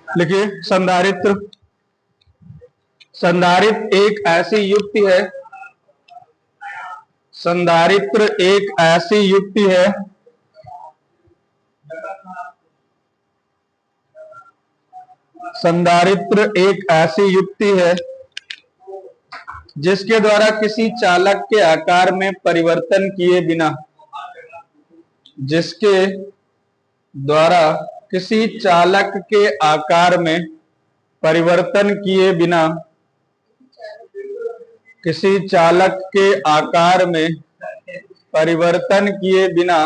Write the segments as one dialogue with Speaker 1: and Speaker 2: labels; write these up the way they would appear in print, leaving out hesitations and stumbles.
Speaker 1: लिखिए संधारित्र। संधारित्र एक ऐसी युक्ति है, संधारित्र एक ऐसी युक्ति है संधारित्र एक ऐसी युक्ति है जिसके द्वारा किसी चालक के आकार में परिवर्तन किए बिना, जिसके द्वारा किसी चालक के आकार में परिवर्तन किए बिना, किसी चालक के आकार में परिवर्तन किए बिना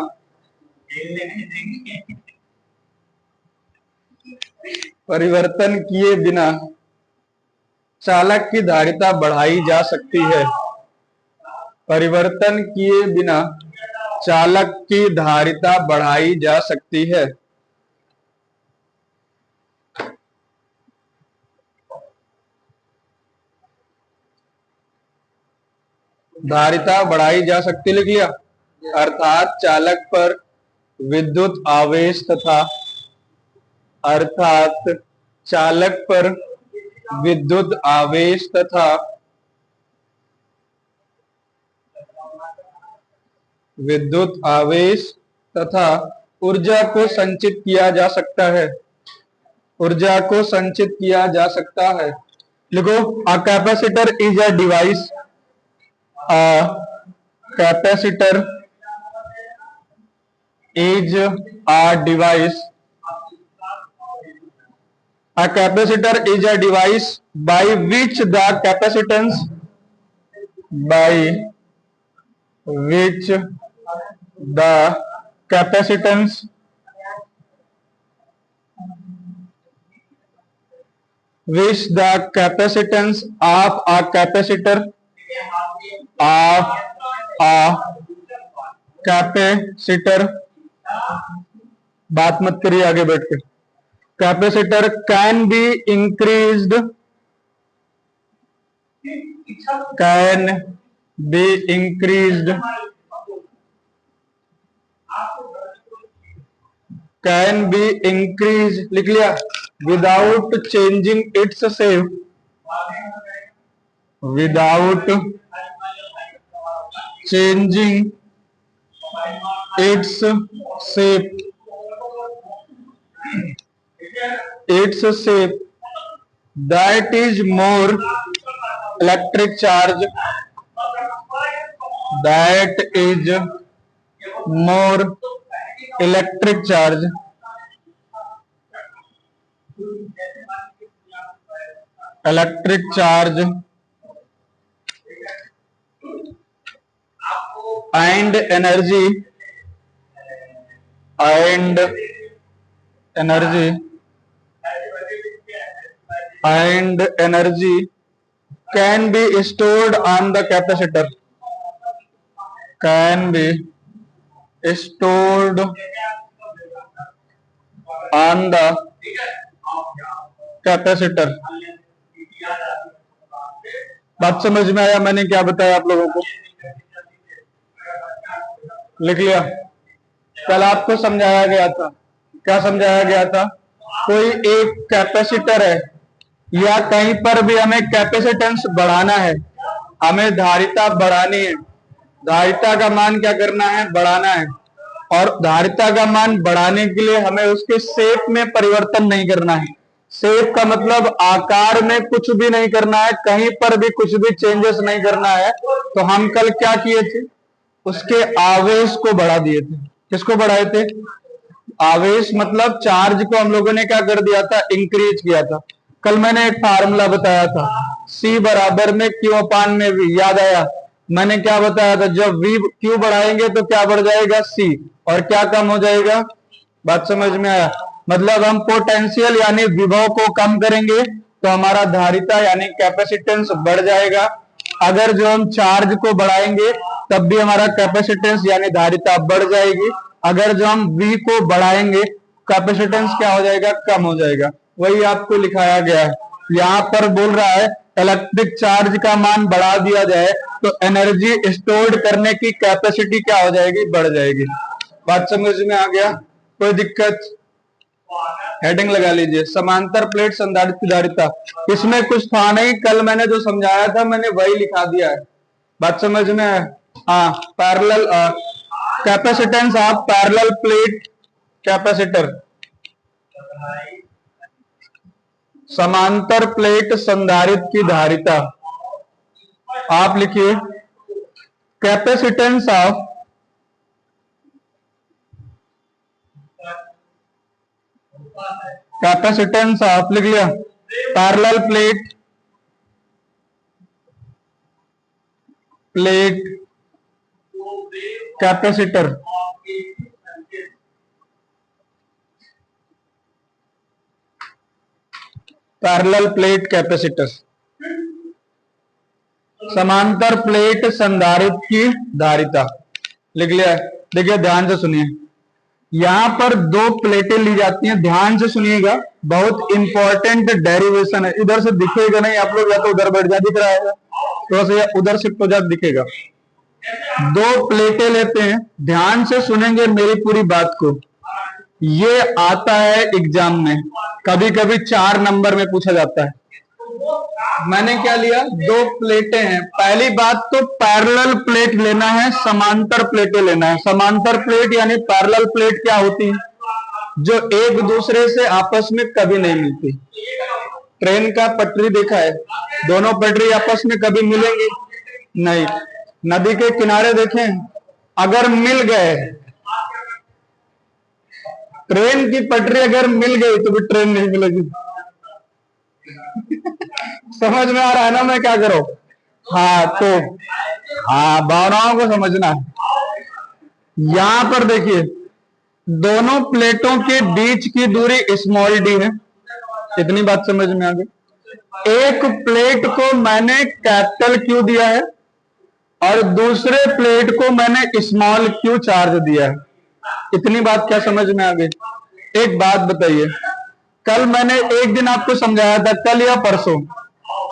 Speaker 1: चालक की धारिता बढ़ाई जा सकती है। परिवर्तन किए बिना चालक की धारिता बढ़ाई जा सकती है। धारिता बढ़ाई जा सकती, लिख लिया। अर्थात चालक पर विद्युत आवेश तथा ऊर्जा को संचित किया जा सकता है। ऊर्जा को संचित किया जा सकता है। लिखो, a capacitor is a device. Capacitor is a device. A capacitor is a device by which the capacitance of a capacitor बात मत करिए आगे बैठ के। कैपेसिटर कैन बी इंक्रीज्ड, लिख लिया, without changing its shape, without changing its shape, that is more electric charge, and energy can be stored on the capacitor, बात समझ में आया मैंने क्या बताया आप लोगों को? लिख लिया। कल आपको समझाया गया था, क्या समझाया गया था? कोई एक कैपेसिटर है या कहीं पर भी हमें कैपेसिटेंस बढ़ाना है, हमें धारिता बढ़ानी है। धारिता का मान क्या करना है? बढ़ाना है। और धारिता का मान बढ़ाने के लिए हमें उसके शेप में परिवर्तन नहीं करना है। शेप का मतलब आकार में कुछ भी नहीं करना है, कहीं पर भी कुछ भी चेंजेस नहीं करना है। तो हम कल क्या किए थे? उसके आवेश को बढ़ा दिए थे। किसको बढ़ाए थे? आवेश मतलब चार्ज को हम लोगों ने क्या कर दिया था? इंक्रीज किया था। कल मैंने एक फार्मूला बताया था, C बराबर में Q अपान में V। याद आया? मैंने क्या बताया था? जब V Q बढ़ाएंगे तो क्या बढ़ जाएगा? C। और क्या कम हो जाएगा? बात समझ में आया? मतलब हम पोटेंशियल यानी विभव को कम करेंगे तो हमारा धारिता यानी कैपेसिटेंस बढ़ जाएगा। अगर जो हम चार्ज को बढ़ाएंगे तब भी हमारा कैपेसिटेंस यानी धारिता बढ़ जाएगी। अगर जो हम V को बढ़ाएंगे कैपेसिटेंस क्या हो जाएगा? कम हो जाएगा। वही आपको लिखाया गया है। यहाँ पर बोल रहा है इलेक्ट्रिक चार्ज का मान बढ़ा दिया जाए तो एनर्जी स्टोर्ड करने की कैपेसिटी क्या हो जाएगी? बढ़ जाएगी। बात समझ में आ गया? कोई दिक्कत? हेडिंग लगा लीजिए, समांतर प्लेट संधारित्र की धारिता। इसमें कुछ था नहीं, कल मैंने जो समझाया था मैंने वही लिखा दिया है। बात समझ में है? हाँ, parallel capacitance of parallel plate capacitor, समांतर प्लेट संधारित्र की धारिता। आप लिखिए कैपेसिटेंस ऑफ लिख लिया, parallel plate capacitor. Parallel plate capacitor, समांतर प्लेट संधारित्र की धारिता लिख लिया। देखिए ध्यान से सुनिए, यहां पर दो प्लेटें ली जाती हैं, ध्यान से सुनिएगा, बहुत इंपॉर्टेंट डेरिवेशन है। इधर से दिखेगा नहीं, आप लोग या तो उधर बैठ जा, दिख रहा है थोड़ा सा, या उधर शिफ्ट हो जा, दिखेगा। दो प्लेटें लेते हैं, ध्यान से सुनेंगे मेरी पूरी बात को। ये आता है एग्जाम में, कभी कभी 4 नंबर में पूछा जाता है। मैंने क्या लिया, दो प्लेटें हैं। पहली बात तो पैरेलल प्लेट लेना है, समांतर प्लेटें लेना है। समांतर प्लेट यानी पैरेलल प्लेट क्या होती है, जो एक दूसरे से आपस में कभी नहीं मिलती। ट्रेन का पटरी देखा है, दोनों पटरी आपस में कभी मिलेंगी नहीं। नदी के किनारे देखें, अगर मिल गए, ट्रेन की पटरी अगर मिल गई तो भी ट्रेन नहीं मिलेगी। समझ में आ रहा है ना मैं क्या करो? हाँ, तो हाँ, भावनाओं को समझना है। यहां पर देखिए, दोनों प्लेटों के बीच की दूरी स्मॉल डी है, इतनी बात समझ में आ गई। एक प्लेट को मैंने कैपिटल क्यू दिया है और दूसरे प्लेट को मैंने स्मॉल क्यू चार्ज दिया है, इतनी बात क्या समझ में आ गई? एक बात बताइए, कल मैंने एक दिन आपको समझाया था, कल या परसों,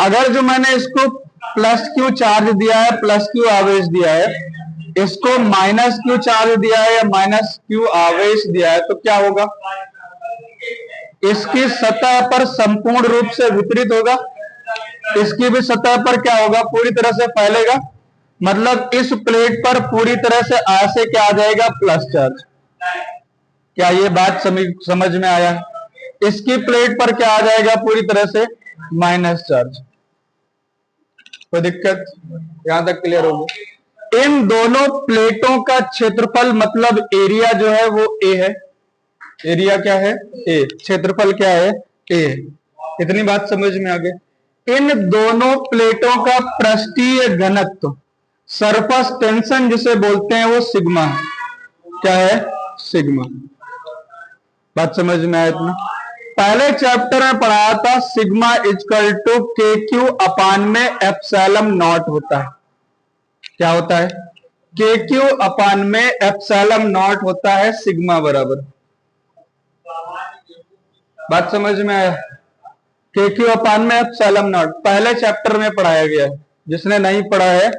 Speaker 1: अगर जो मैंने इसको प्लस क्यू चार्ज दिया है, प्लस क्यू आवेश दिया है, इसको माइनस क्यू चार्ज दिया है या माइनस क्यू आवेश दिया है, तो क्या होगा? इसकी सतह पर संपूर्ण रूप से वितरित होगा, इसकी भी सतह पर क्या होगा, पूरी तरह से फैलेगा। मतलब इस प्लेट पर पूरी तरह से ऐसे क्या आ जाएगा, प्लस चार्ज। क्या ये बात समझ में आया? इसकी प्लेट पर क्या आ जाएगा, पूरी तरह से माइनस चार्ज। कोई दिक्कत? यहां तक क्लियर होगी? इन दोनों प्लेटों का क्षेत्रफल मतलब एरिया जो है वो ए है। एरिया क्या है? ए। क्षेत्रफल क्या है? ए। इतनी बात समझ में आ गई। इन दोनों प्लेटों का पृष्ठीय घनत्व, सरफेस टेंशन जिसे बोलते हैं, वो सिग्मा है। क्या है? सिग्मा। बात समझ में आया? इतना पहले चैप्टर में पढ़ाया था, सिग्मा इक्वल टू के क्यू अपान में एप्सिलॉन नॉट होता है। क्या होता है? के क्यू अपान में एप्सिलॉन नॉट होता है, सिग्मा बराबर। बात समझ में आया? के क्यू अपान में एप्सिलॉन नॉट पहले चैप्टर में पढ़ाया गया है, जिसने नहीं पढ़ा है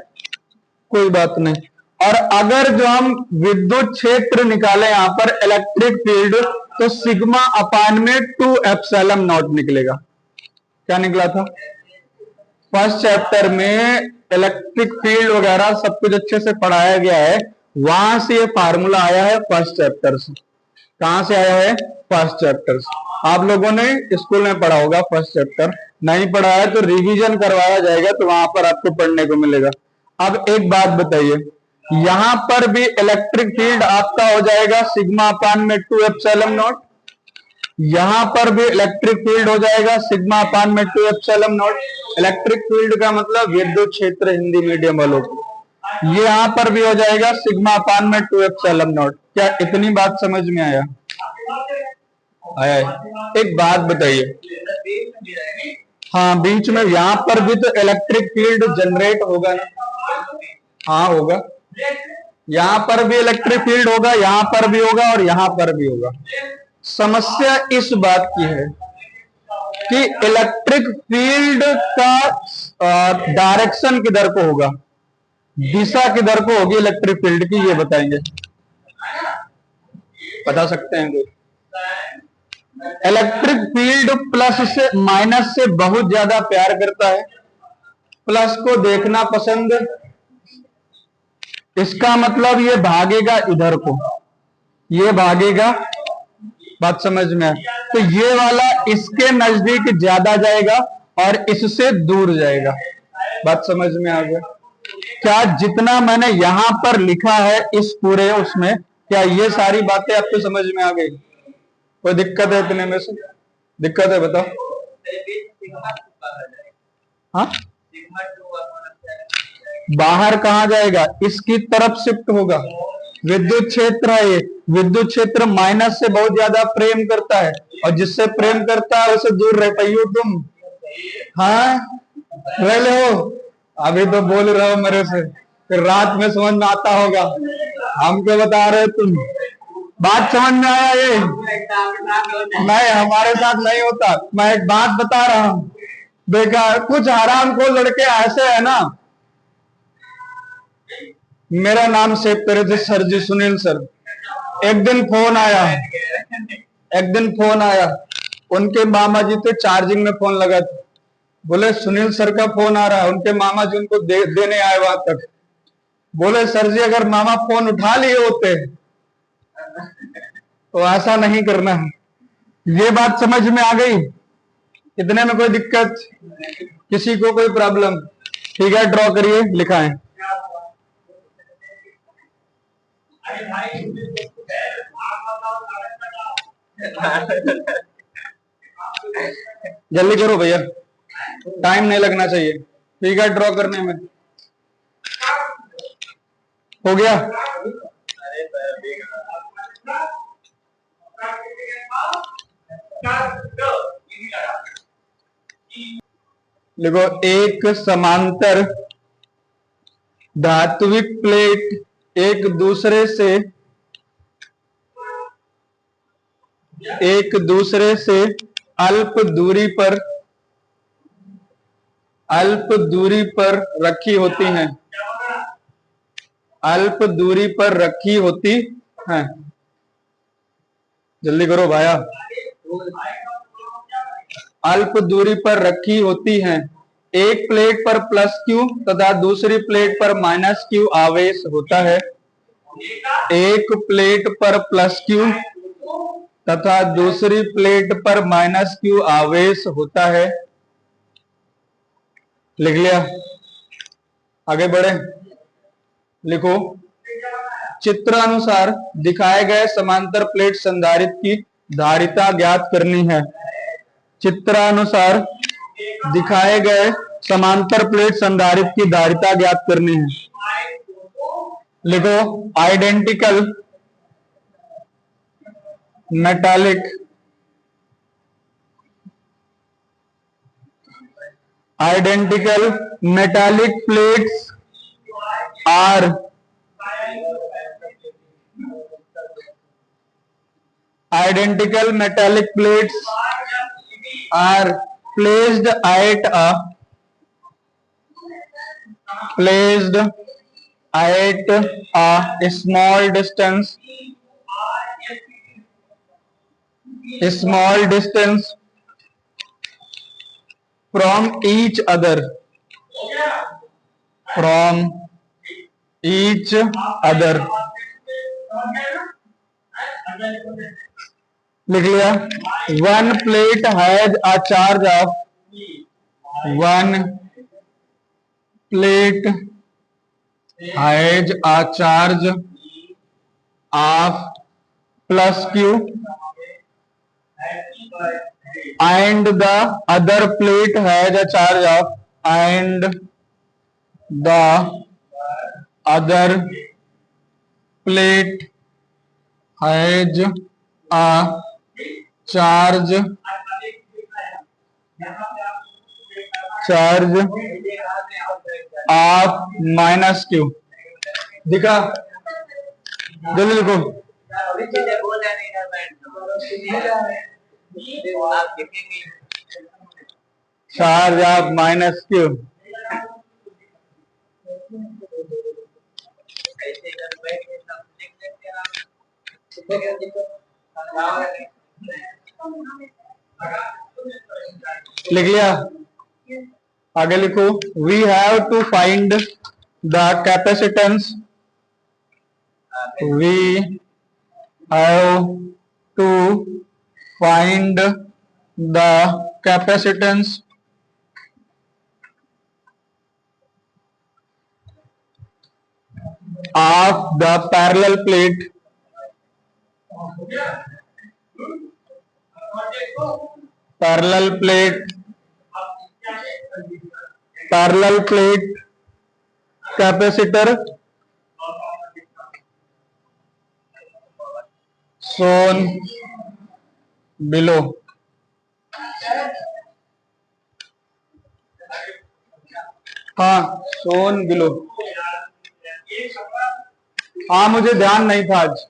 Speaker 1: कोई बात नहीं। और अगर जो हम विद्युत क्षेत्र निकाले यहां पर इलेक्ट्रिक फील्ड, तो सिग्मा अपान में 2 एप्सिलॉन नॉट निकलेगा। क्या निकला था? फर्स्ट चैप्टर में इलेक्ट्रिक फील्ड वगैरह सब कुछ अच्छे से पढ़ाया गया है, वहां से ये फार्मूला आया है, फर्स्ट चैप्टर से। कहां से आया है? फर्स्ट चैप्टर से। आप लोगों ने स्कूल में पढ़ा होगा फर्स्ट चैप्टर, नहीं पढ़ा है तो रिवीजन करवाया जाएगा, तो वहां पर आपको पढ़ने को मिलेगा। अब एक बात बताइए, यहां पर भी इलेक्ट्रिक फील्ड आपका हो जाएगा सिग्मा अपान में 2 एप्सिलॉन नॉट, यहां पर भी इलेक्ट्रिक फील्ड हो जाएगा सिग्मा अपान में 2 एप्सिलॉन नॉट। इलेक्ट्रिक फील्ड का मतलब विद्युत क्षेत्र, हिंदी मीडियम वालों को। ये यहां पर भी हो जाएगा सिग्मा अपान में 2 एप्सिलॉन नॉट। क्या इतनी बात समझ में आया? आया है? एक बात बताइए, हाँ, बीच में यहां पर भी तो इलेक्ट्रिक फील्ड जनरेट होगा ना? हाँ होगा। यहां पर भी इलेक्ट्रिक फील्ड होगा, यहां पर भी होगा और यहां पर भी होगा। समस्या इस बात की है कि इलेक्ट्रिक फील्ड का डायरेक्शन किधर को होगा, दिशा किधर को होगी इलेक्ट्रिक फील्ड की, ये बताएंगे? बता सकते हैं कोई? इलेक्ट्रिक फील्ड प्लस से माइनस से बहुत ज्यादा प्यार करता है, प्लस को देखना पसंद, इसका मतलब ये भागेगा इधर को, ये भागेगा, बात समझ में है। तो ये वाला इसके नजदीक ज्यादा जाएगा और इससे दूर जाएगा, बात समझ में आ गया। क्या जितना मैंने यहां पर लिखा है इस पूरे उसमें, क्या ये सारी बातें आपको समझ में आ गई? कोई दिक्कत है इतने में से? दिक्कत है बताओ। हाँ, बाहर कहां जाएगा? इसकी तरफ शिफ्ट होगा। विद्युत क्षेत्र है ये, विद्युत क्षेत्र माइनस से बहुत ज्यादा प्रेम करता है, और जिससे प्रेम करता है उससे दूर रह पाई हो तुम। हाँ, रह ले हो। अभी तो बोल रहे हो मेरे से, फिर रात में समझ में आता होगा। हमको बता रहे तुम, बात समझ में आया? ये नहीं, हमारे साथ नहीं होता। मैं एक बात बता रहा हूं, देखा कुछ हराम को लड़के ऐसे है ना। मेरा नाम सेव करे थे सर जी, सुनील सर। एक दिन फोन आया, एक दिन फोन आया, उनके मामा जी थे, चार्जिंग में फोन लगा था। बोले सुनील सर का फोन आ रहा है, उनके मामा जी उनको देने आए वहां तक। बोले सर जी अगर मामा फोन उठा लिए होते तो ऐसा नहीं करना है। ये बात समझ में आ गई? इतने में कोई दिक्कत? किसी को कोई प्रॉब्लम? ठीक है, ड्रॉ करिए, लिखा है। जल्दी करो भैया, टाइम नहीं लगना चाहिए। ठीक है, ड्रॉ करने में हो गया। देखो, एक समांतर धात्विक प्लेट एक दूसरे से अल्प दूरी पर रखी होती हैं, अल्प दूरी पर रखी होती हैं। जल्दी करो भाया। अल्प दूरी पर रखी होती हैं। एक प्लेट पर प्लस क्यू तथा दूसरी प्लेट पर माइनस क्यू आवेश होता है। एक प्लेट पर प्लस क्यू तथा दूसरी प्लेट पर माइनस क्यू आवेश होता है। लिख लिया? आगे बढ़े, लिखो। चित्रानुसार दिखाए गए समांतर प्लेट संधारित्र की धारिता ज्ञात करनी है। चित्रानुसार दिखाए गए समांतर प्लेट संधारित्र की धारिता ज्ञात करनी है। लिखो, identical metallic plates are identical metallic plates are placed at a small distance from each other, लिख लिया? One plate has a charge of plus Q and the other plate has a charge of and the other plate has a charge of minus q। दिखा? जल्दी लिखो। Charge of minus q. लिख लिया? आगे लिखो, we have to find the capacitance, we have to find the capacitance of the parallel plate capacitor shown below. हाँ, shown below. हाँ, मुझे ध्यान नहीं था आज,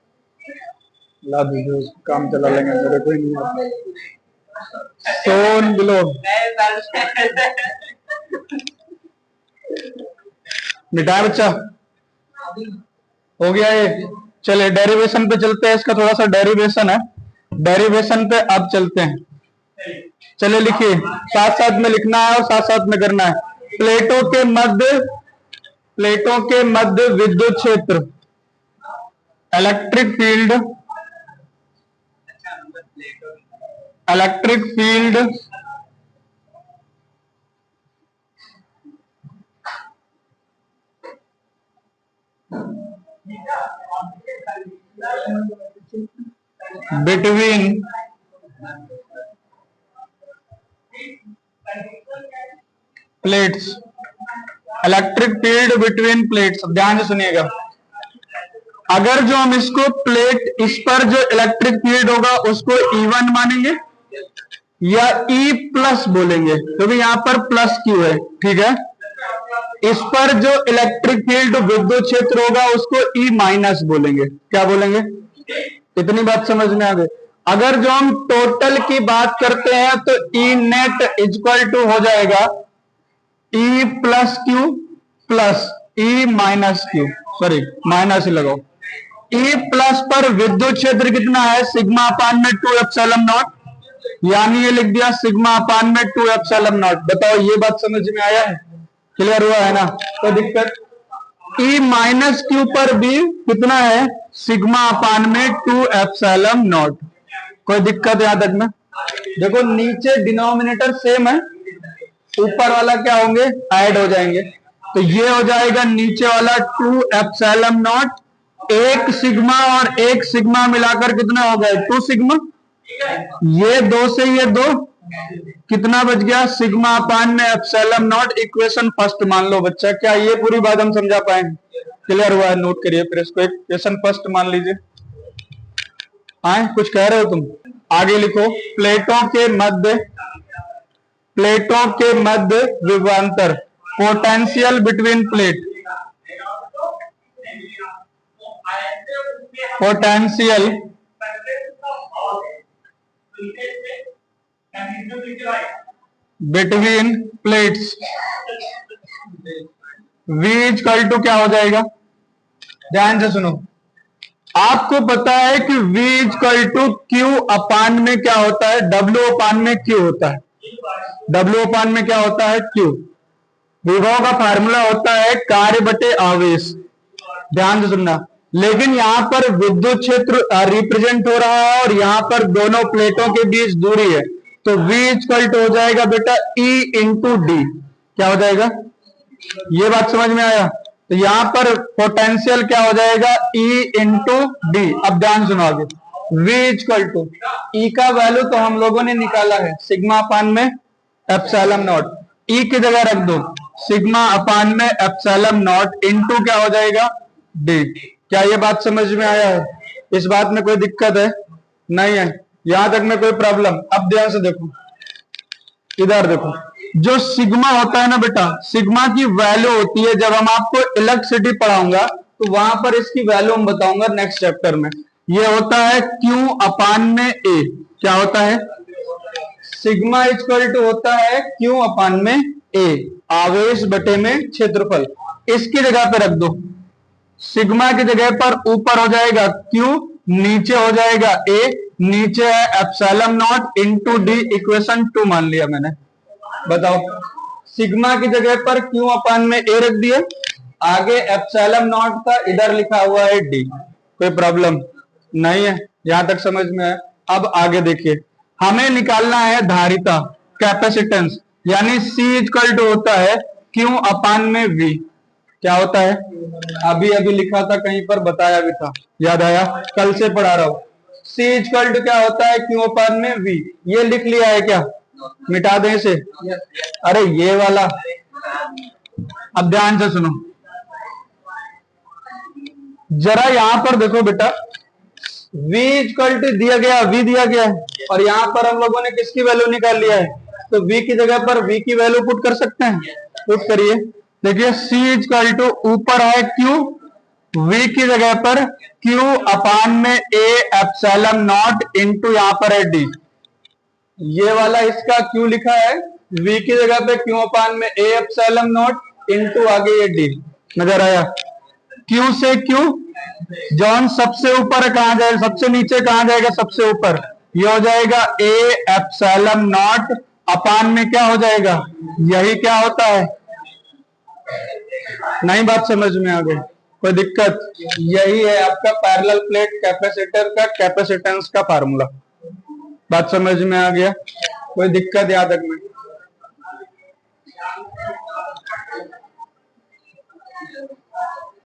Speaker 1: ला दीजिए, काम चला लेंगे, मेरे कोई नहीं। सोन बिलो मिटाया बच्चा, हो गया ये। चले डेरिवेशन पे चलते हैं, इसका थोड़ा सा डेरिवेशन है, डेरिवेशन पे अब चलते हैं। चले लिखिए, साथ साथ में लिखना है और साथ साथ में करना है। प्लेटों के मध्य विद्युत क्षेत्र, electric field between plates, electric field between plates. ध्यान से सुनिएगा, अगर जो हम इसको प्लेट, इस पर जो इलेक्ट्रिक फील्ड होगा उसको E1 मानेंगे या E प्लस बोलेंगे, क्योंकि तो यहां पर प्लस क्यू है, ठीक है। इस पर जो इलेक्ट्रिक फील्ड विद्युत क्षेत्र होगा उसको E माइनस बोलेंगे। क्या बोलेंगे? इतनी बात समझ में आ गई। अगर जो हम टोटल की बात करते हैं तो E नेट इक्वल टू हो जाएगा E plus Q plus E minus Q, sorry minus ही लगाओ। E प्लस पर विद्युत क्षेत्र कितना है? सिग्मा अपान में 2 एप्सिलॉन नॉट, यानी ये लिख दिया सिग्मा अपान में 2 एप्सिलॉन नॉट। बताओ ये बात समझ में आया है? क्लियर हुआ है ना? तो दिक्कत E माइनस क्यू पर भी कितना है? सिग्मा अपान में 2 एप्सिलॉन नॉट। कोई दिक्कत यहां तक में? देखो नीचे डिनोमिनेटर सेम है, ऊपर वाला क्या होंगे? ऐड हो जाएंगे। तो ये हो जाएगा नीचे वाला 2 एप्सिलॉन नॉट, एक सिग्मा और एक सिग्मा मिलाकर कितना हो गए? 2 सिग्मा। ये 2 से ये 2, कितना बच गया? सिग्मा अपान में एप्सिलॉन नॉट। इक्वेशन फर्स्ट मान लो बच्चा। क्या ये पूरी बात हम समझा पाएंगे? क्लियर हुआ है? नोट करिए फिर इसको, इक्वेशन फर्स्ट मान लीजिए। हाँ, कुछ कह रहे हो तुम? आगे लिखो, प्लेटों के मध्य विभवांतर, potential between plate, potential between plates, V equal to क्या हो जाएगा? ध्यान से सुनो, आपको पता है कि V इक्वल टू Q अपान में क्या होता है? W अपान में Q होता है। W अपान में क्या होता है? Q। विभव का फार्मूला होता है कार्य बटे आवेश। ध्यान से सुनना, लेकिन यहां पर विद्युत क्षेत्र रिप्रेजेंट हो रहा है और यहां पर दोनों प्लेटों के बीच दूरी है, तो V इक्वल टू हो जाएगा बेटा E इंटू डी। क्या हो जाएगा? ये बात समझ में आया? तो यहां पर पोटेंशियल क्या हो जाएगा? E into D. अब ध्यान सुनो आगे, V इक्वल टू E का वैल्यू तो हम लोगों ने निकाला है, सिग्मा अपान में एप्सिलॉन नॉट। E की जगह रख दो सिग्मा अपान में एप्सिलॉन नॉट इंटू क्या हो जाएगा? डी। क्या ये बात समझ में आया है? इस बात में कोई दिक्कत है? नहीं है, यहां तक में कोई प्रॉब्लम? अब ध्यान से देखो, इधर देखो, जो सिग्मा होता है ना बेटा, सिग्मा की वैल्यू होती है, जब हम आपको इलेक्ट्रिसिटी पढ़ाऊंगा तो वहां पर इसकी वैल्यू हम बताऊंगा नेक्स्ट चैप्टर में। ये होता है Q अपान में A। क्या होता है? सिग्मा इक्वल टू होता है Q अपान में A, आवेश बटे में क्षेत्रफल। इसकी जगह पे रख दो, सिग्मा की जगह पर ऊपर हो जाएगा Q, नीचे हो जाएगा A, नीचे है epsilon not into D equation 2 मान लिया मैंने। बताओ सिग्मा की जगह पर क्यू अपान में ए रख दिया, आगे एप्सिलॉन नॉट का इधर लिखा हुआ है डी। कोई प्रॉब्लम नहीं है, यहां तक समझ में है। अब आगे देखिए, हमें निकालना है धारिता कैपेसिटेंस, यानी C इक्वल टू होता है Q अपान में V। क्या होता है, अभी अभी लिखा था कहीं पर, बताया भी था, याद आया, कल से पढ़ा रहा हूं। C इक्वल टू क्या होता है, Q अपान में V। ये लिख लिया है क्या, मिटा दें इसे, अरे ये वाला। अब ध्यान से सुनो जरा, यहां पर देखो बेटा, V इक्वल टू दिया गया, V दिया गया है, और यहां पर हम लोगों ने किसकी वैल्यू निकाल लिया है, तो V की जगह पर V की वैल्यू पुट कर सकते हैं। पुट करिए, देखिए C इक्वल टू ऊपर है Q, V की जगह पर Q अपान में A एप्सिलॉन नॉट इंटू यहां पर है D। ये वाला इसका Q लिखा है, V की जगह पे Q अपान में A एप्सिलॉन नॉट इंटू आगे ये D। नजर आया, Q से Q जॉन सबसे ऊपर कहां जाएगा, सबसे नीचे कहां जाएगा, सबसे ऊपर। ये हो जाएगा A एप्सिलॉन नॉट अपान में क्या हो जाएगा, यही क्या होता है, नहीं बात समझ में आ गई, कोई दिक्कत, यही है आपका पैरेलल प्लेट कैपेसिटर का कैपेसिटेंस का फार्मूला। बात समझ में आ गया, कोई दिक्कत याद रखना।